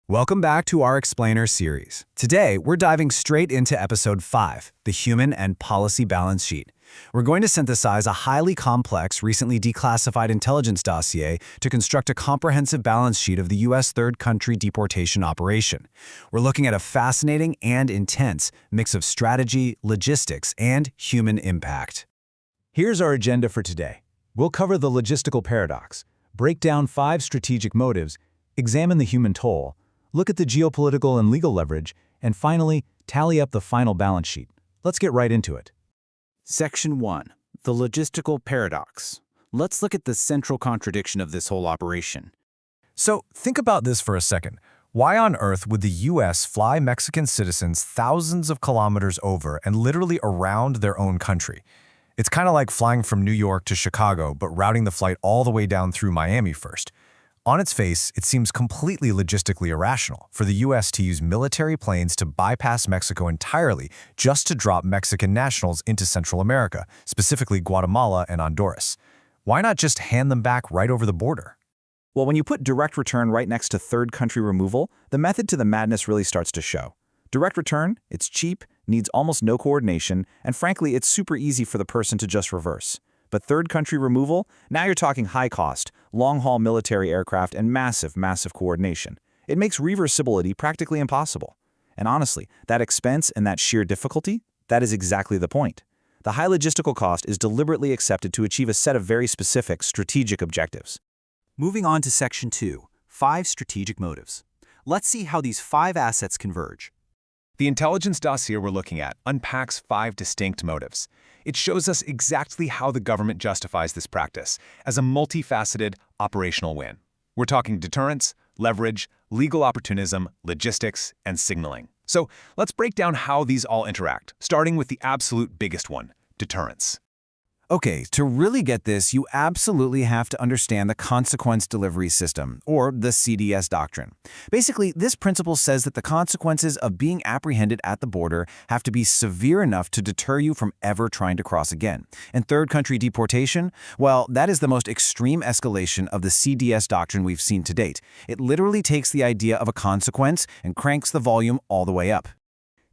Welcome back to our Explainer series. Today, we're diving straight into Episode 5, the Human and Policy Balance Sheet. We're going to synthesize a highly complex, recently declassified intelligence dossier to construct a comprehensive balance sheet of the U.S. third country deportation operation. We're looking at a fascinating and intense mix of strategy, logistics, and human impact. Here's our agenda for today. We'll cover the logistical paradox, break down 5 strategic motives, examine the human toll, look at the geopolitical and legal leverage, and finally, tally up the final balance sheet. Let's get right into it. Section 1. The Logistical Paradox. Let's look at the central contradiction of this whole operation. So, think about this for a second. Why on earth would the U.S. fly Mexican citizens thousands of kilometers over and literally around their own country? It's kind of like flying from New York to Chicago, but routing the flight all the way down through Miami first. On its face, it seems completely logistically irrational for the U.S. to use military planes to bypass Mexico entirely just to drop Mexican nationals into Central America, specifically Guatemala and Honduras. Why not just hand them back right over the border? Well, when you put direct return right next to third country removal, the method to the madness really starts to show. Direct return, it's cheap, needs almost no coordination, and frankly, it's super easy for the person to just reverse. But third country removal, now you're talking high cost, long-haul military aircraft, and massive coordination. It makes reversibility practically impossible. And honestly, that expense and that sheer difficulty, that is exactly the point. The high logistical cost is deliberately accepted to achieve a set of very specific strategic objectives. Moving on to Section 2. 5 Strategic Motives. Let's see how these 5 assets converge. The intelligence dossier we're looking at unpacks 5 distinct motives. It shows us exactly how the government justifies this practice as a multifaceted operational win. We're talking deterrence, leverage, legal opportunism, logistics, and signaling. So let's break down how these all interact, starting with the absolute biggest one, deterrence. Okay, to really get this, you absolutely have to understand the Consequence Delivery System, or the CDS doctrine. Basically, this principle says that the consequences of being apprehended at the border have to be severe enough to deter you from ever trying to cross again. And third country deportation? Well, that is the most extreme escalation of the CDS doctrine we've seen to date. It literally takes the idea of a consequence and cranks the volume all the way up.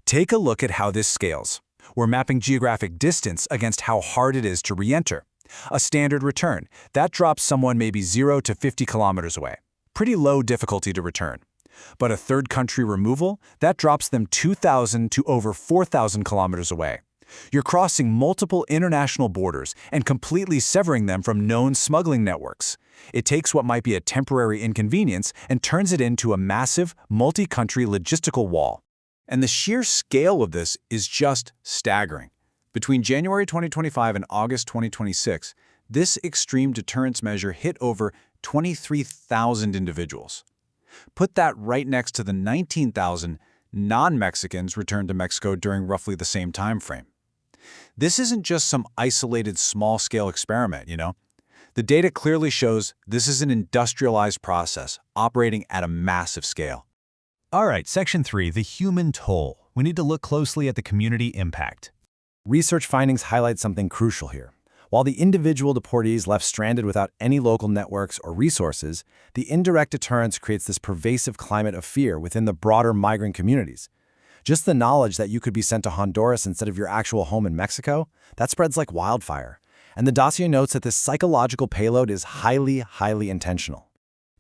Take a look at how this scales. We're mapping geographic distance against how hard it is to re-enter. A standard return, that drops someone maybe 0 to 50 kilometers away. Pretty low difficulty to return. But a third country removal, that drops them 2,000 to over 4,000 kilometers away. You're crossing multiple international borders and completely severing them from known smuggling networks. It takes what might be a temporary inconvenience and turns it into a massive, multi-country logistical wall. And the sheer scale of this is just staggering. Between January 2025 and August 2026, this extreme deterrence measure hit over 23,000 individuals. Put that right next to the 19,000 non-Mexicans returned to Mexico during roughly the same time frame. This isn't just some isolated small-scale experiment, you know? The data clearly shows this is an industrialized process operating at a massive scale. All right, Section 3, the human toll. We need to look closely at the community impact. Research findings highlight something crucial here. While the individual deportees left stranded without any local networks or resources, the indirect deterrence creates this pervasive climate of fear within the broader migrant communities. Just the knowledge that you could be sent to Honduras instead of your actual home in Mexico, that spreads like wildfire. And the dossier notes that this psychological payload is highly intentional.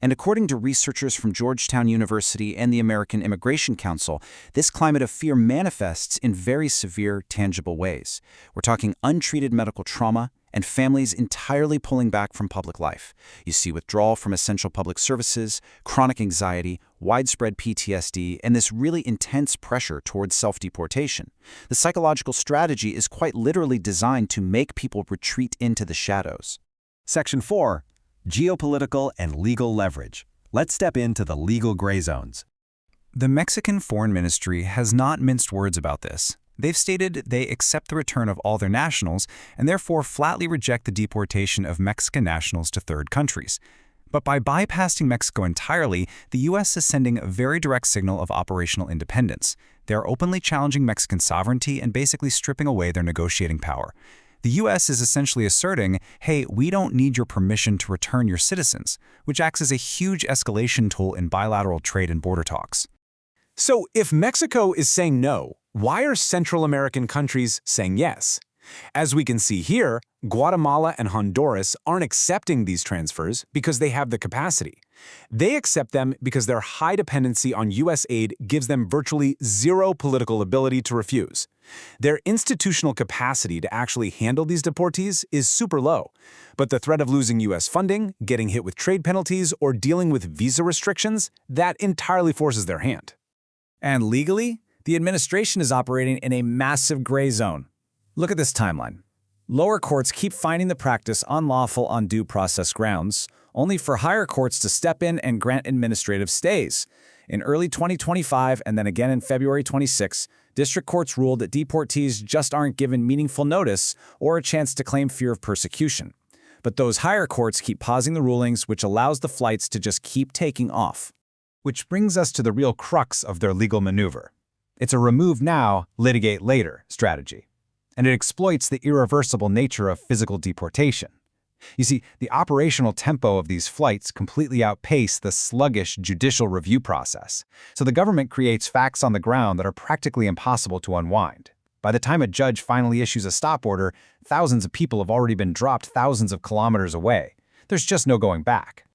And according to researchers from Georgetown University and the American Immigration Council, this climate of fear manifests in very severe, tangible ways. We're talking untreated medical trauma and families entirely pulling back from public life. You see withdrawal from essential public services, chronic anxiety, widespread PTSD, and this really intense pressure towards self-deportation. The psychological strategy is quite literally designed to make people retreat into the shadows. Section 4. Geopolitical and legal leverage. Let's step into the legal gray zones. The Mexican Foreign Ministry has not minced words about this. They've stated they accept the return of all their nationals and therefore flatly reject the deportation of Mexican nationals to third countries. But by bypassing Mexico entirely, the U.S. is sending a very direct signal of operational independence. They are openly challenging Mexican sovereignty and basically stripping away their negotiating power. The U.S. is essentially asserting, hey, we don't need your permission to return your citizens, which acts as a huge escalation tool in bilateral trade and border talks. So if Mexico is saying no, why are Central American countries saying yes? As we can see here, Guatemala and Honduras aren't accepting these transfers because they have the capacity. They accept them because their high dependency on U.S. aid gives them virtually zero political ability to refuse. Their institutional capacity to actually handle these deportees is super low, but the threat of losing U.S. funding, getting hit with trade penalties, or dealing with visa restrictions, that entirely forces their hand. And legally, the administration is operating in a massive gray zone. Look at this timeline. Lower courts keep finding the practice unlawful on due process grounds, only for higher courts to step in and grant administrative stays. In early 2025 and then again in February 26, district courts ruled that deportees just aren't given meaningful notice or a chance to claim fear of persecution. But those higher courts keep pausing the rulings, which allows the flights to just keep taking off. Which brings us to the real crux of their legal maneuver. It's a remove now, litigate later strategy. And it exploits the irreversible nature of physical deportation. You see, the operational tempo of these flights completely outpace the sluggish judicial review process, so the government creates facts on the ground that are practically impossible to unwind. By the time a judge finally issues a stop order, thousands of people have already been dropped thousands of kilometers away. There's just no going back.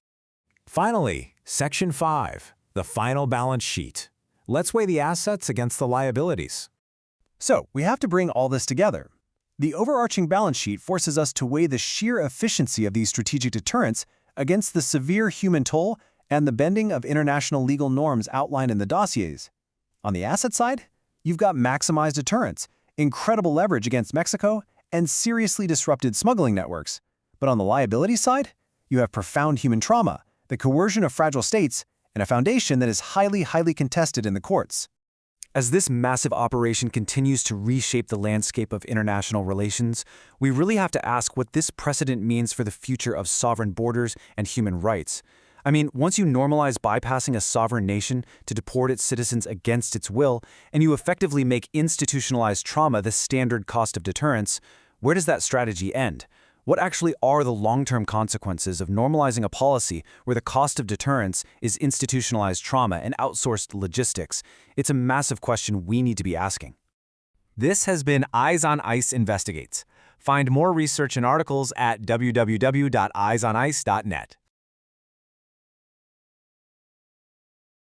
Finally, Section 5, the final balance sheet. Let's weigh the assets against the liabilities. So, we have to bring all this together. The overarching balance sheet forces us to weigh the sheer efficiency of these strategic deterrents against the severe human toll and the bending of international legal norms outlined in the dossiers. On the asset side, you've got maximized deterrence, incredible leverage against Mexico, and seriously disrupted smuggling networks. But on the liability side, you have profound human trauma, the coercion of fragile states, and a foundation that is highly contested in the courts. As this massive operation continues to reshape the landscape of international relations, we really have to ask what this precedent means for the future of sovereign borders and human rights. I mean, once you normalize bypassing a sovereign nation to deport its citizens against its will, and you effectively make institutionalized trauma the standard cost of deterrence, where does that strategy end? What actually are the long-term consequences of normalizing a policy where the cost of deterrence is institutionalized trauma and outsourced logistics? It's a massive question we need to be asking. This has been Eyes on ICE Investigates. Find more research and articles at www.eyesonice.net.